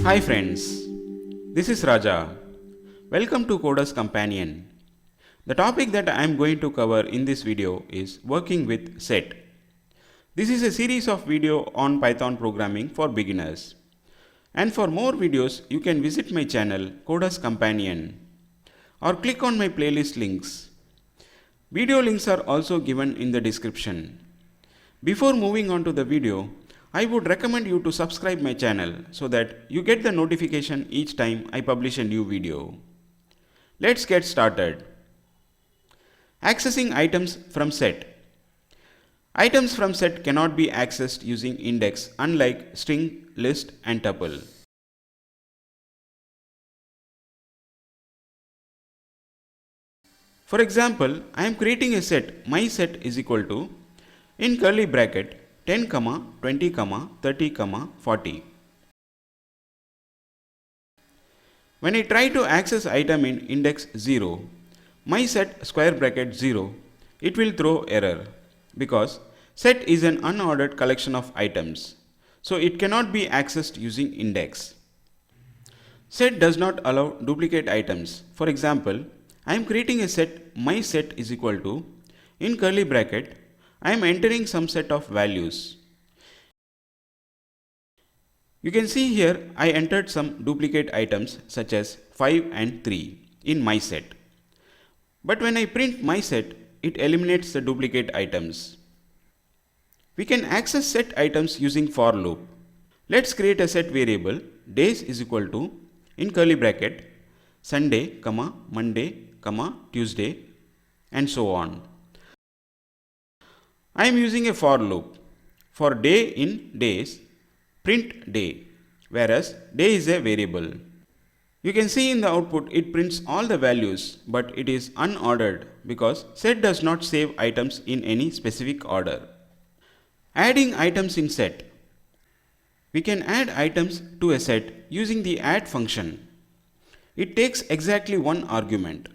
Hi friends, this is Raja. Welcome to Coder's Companion. The topic that I am going to cover in this video is working with set. This is a series of video on Python programming for beginners. And for more videos, you can visit my channel Coder's Companion or click on my playlist links. Video links are also given in the description. Before moving on to the video, I would recommend you to subscribe my channel so that you get the notification each time I publish a new video. Let's get started. Accessing items from set. Items from set cannot be accessed using index unlike string, list and tuple. For example, I am creating a set my set is equal to in curly bracket 10, 20, 30, 40. When I try to access item in index 0, my set square bracket 0, it will throw error because set is an unordered collection of items, so it cannot be accessed using index. Set does not allow duplicate items. For example, I am creating a set my set is equal to in curly bracket I am entering some set of values. You can see here I entered some duplicate items such as 5 and 3 in my set. But when I print my set, it eliminates the duplicate items. We can access set items using for loop. Let's create a set variable days is equal to in curly bracket Sunday, Monday, Tuesday and so on. I am using a for loop. For day in days, print day, whereas day is a variable. You can see in the output it prints all the values, but it is unordered because set does not save items in any specific order. Adding items in set. We can add items to a set using the add function. It takes exactly one argument.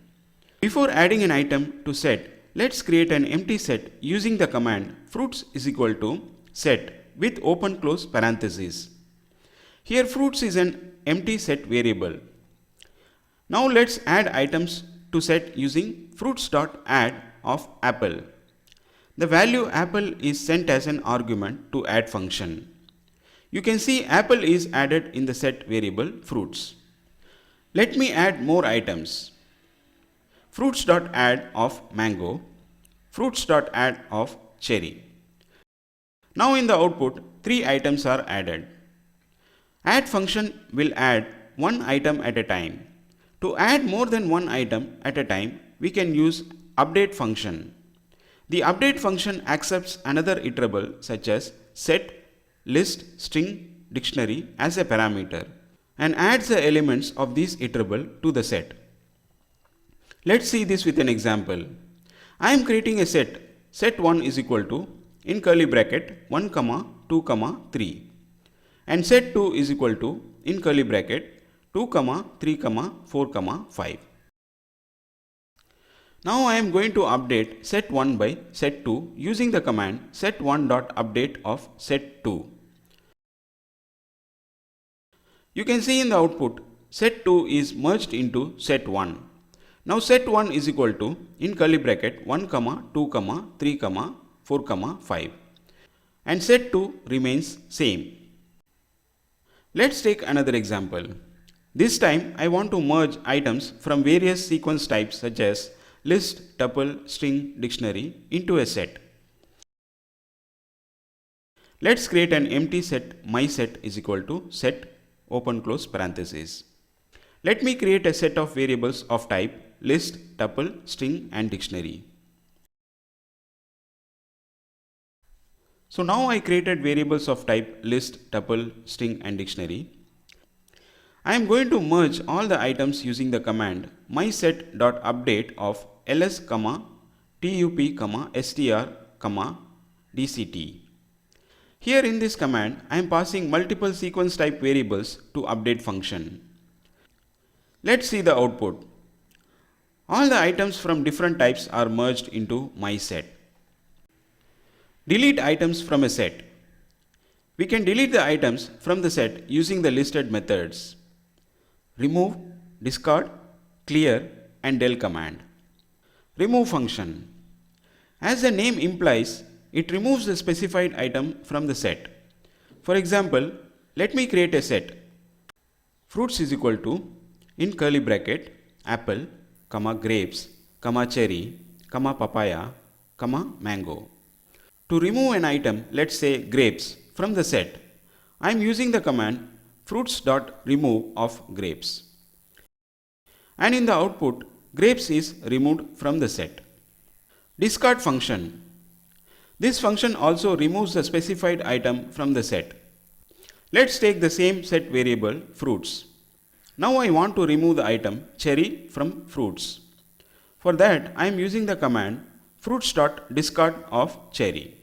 Before adding an item to set, let's create an empty set using the command fruits is equal to set with open close parentheses. Here fruits is an empty set variable. Now let's add items to set using fruits.add of apple. The value apple is sent as an argument to add function. You can see apple is added in the set variable fruits. Let me add more items. Fruits.add of mango, fruits.add of cherry. Now in the output, 3 items are added. Add function will add one item at a time. To add more than one item at a time, we can use update function. The update function accepts another iterable such as set, list, string, dictionary as a parameter and adds the elements of this iterable to the set. Let's see this with an example. I am creating a set. Set 1 is equal to in curly bracket 1, 2, 3 and set 2 is equal to in curly bracket 2, 3, 4, 5. Now I am going to update set 1 by set 2 using the command set1.update of set 2. You can see in the output set 2 is merged into set 1. Now set 1 is equal to in curly bracket 1, 2, 3, 4, 5 and set 2 remains same. Let's take another example. This time I want to merge items from various sequence types such as list, tuple, string, dictionary into a set. Let's create an empty set my set is equal to set open close parentheses. Let me create a set of variables of type list, tuple, string and dictionary. So now I created variables of type list, tuple, string and dictionary. I am going to merge all the items using the command myset.update of ls, tup, str, dct. Here in this command, I am passing multiple sequence type variables to update function. Let's see the output. All the items from different types are merged into my set. Delete items from a set. We can delete the items from the set using the listed methods: remove, discard, clear, and del command. Remove function. As the name implies, it removes the specified item from the set. For example, let me create a set. Fruits is equal to, in curly bracket, apple, comma grapes, comma cherry, comma papaya, comma mango. To remove an item, let's say grapes, from the set, I am using the command fruits.remove of grapes. And in the output, grapes is removed from the set. Discard function. This function also removes the specified item from the set. Let's take the same set variable fruits. Now I want to remove the item cherry from fruits. For that, I am using the command fruits.discard of cherry.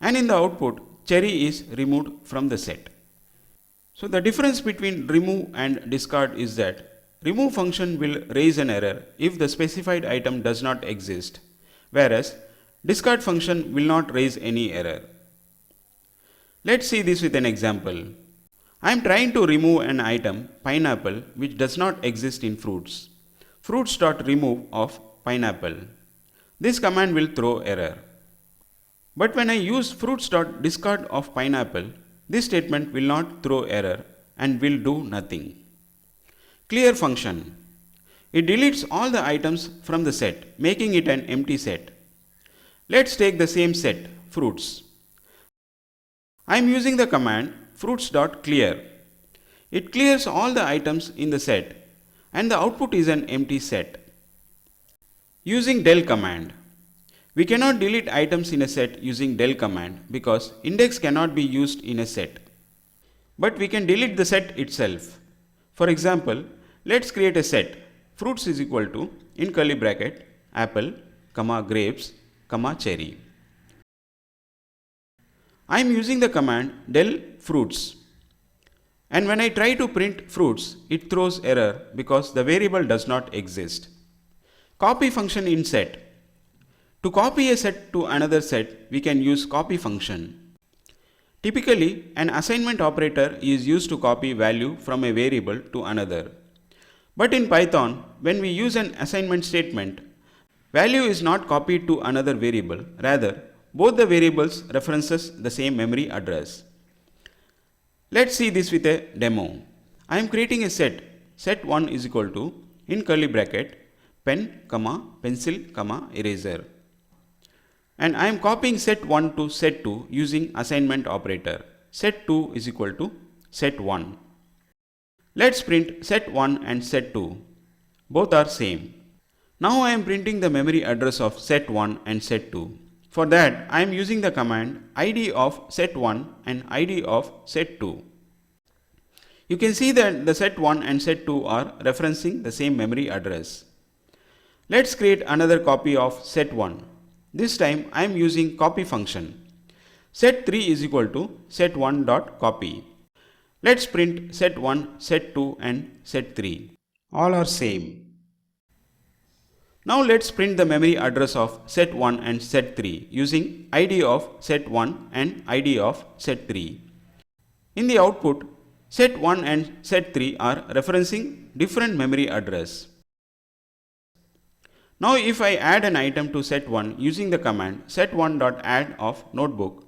And in the output, cherry is removed from the set. So the difference between remove and discard is that remove function will raise an error if the specified item does not exist, whereas discard function will not raise any error. Let's see this with an example. I am trying to remove an item pineapple which does not exist in fruits. Fruits.remove of pineapple. This command will throw error. But when I use fruits.discard of pineapple, this statement will not throw error and will do nothing. Clear function. It deletes all the items from the set, making it an empty set. Let's take the same set, fruits. I am using the command fruits.clear. It clears all the items in the set and the output is an empty set. Using del command. We cannot delete items in a set using del command because index cannot be used in a set. But we can delete the set itself. For example, let's create a set. Fruits is equal to, in curly bracket, apple, comma grapes, comma cherry. I am using the command del fruits. And when I try to print fruits, it throws error because the variable does not exist. Copy function in set. To copy a set to another set, we can use copy function. Typically, an assignment operator is used to copy value from a variable to another. But in Python, when we use an assignment statement, value is not copied to another variable. Rather, both the variables references the same memory address. Let's see this with a demo. I am creating a set. Set1 is equal to, in curly bracket, pen, comma, pencil, comma, eraser. And I am copying set1 to set2 using assignment operator. Set2 is equal to set1. Let's print set1 and set2. Both are same. Now I am printing the memory address of set1 and set2. For that, I am using the command id of set1 and id of set2. You can see that the set1 and set2 are referencing the same memory address. Let's create another copy of set1. This time I am using copy function. Set3 is equal to set1.copy. Let's print set1, set2 and set3. All are same. Now let's print the memory address of set1 and set3 using id of set1 and id of set3. In the output, set1 and set3 are referencing different memory address. Now if I add an item to set1 using the command set1.add of notebook,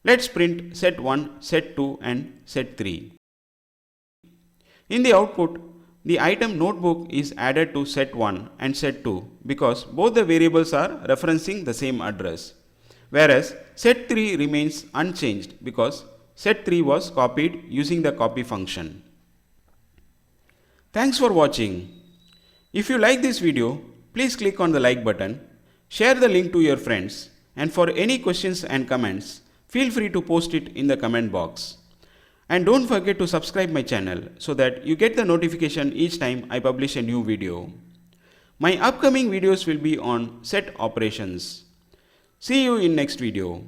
let's print set1, set2 and set3. In the output, the item notebook is added to set1 and set2 because both the variables are referencing the same address, whereas set3 remains unchanged because set3 was copied using the copy function. Thanks for watching. If you like this video, please click on the like button, share the link to your friends, and for any questions and comments, feel free to post it in the comment box. And don't forget to subscribe my channel so that you get the notification each time I publish a new video. My upcoming videos will be on set operations. See you in next video.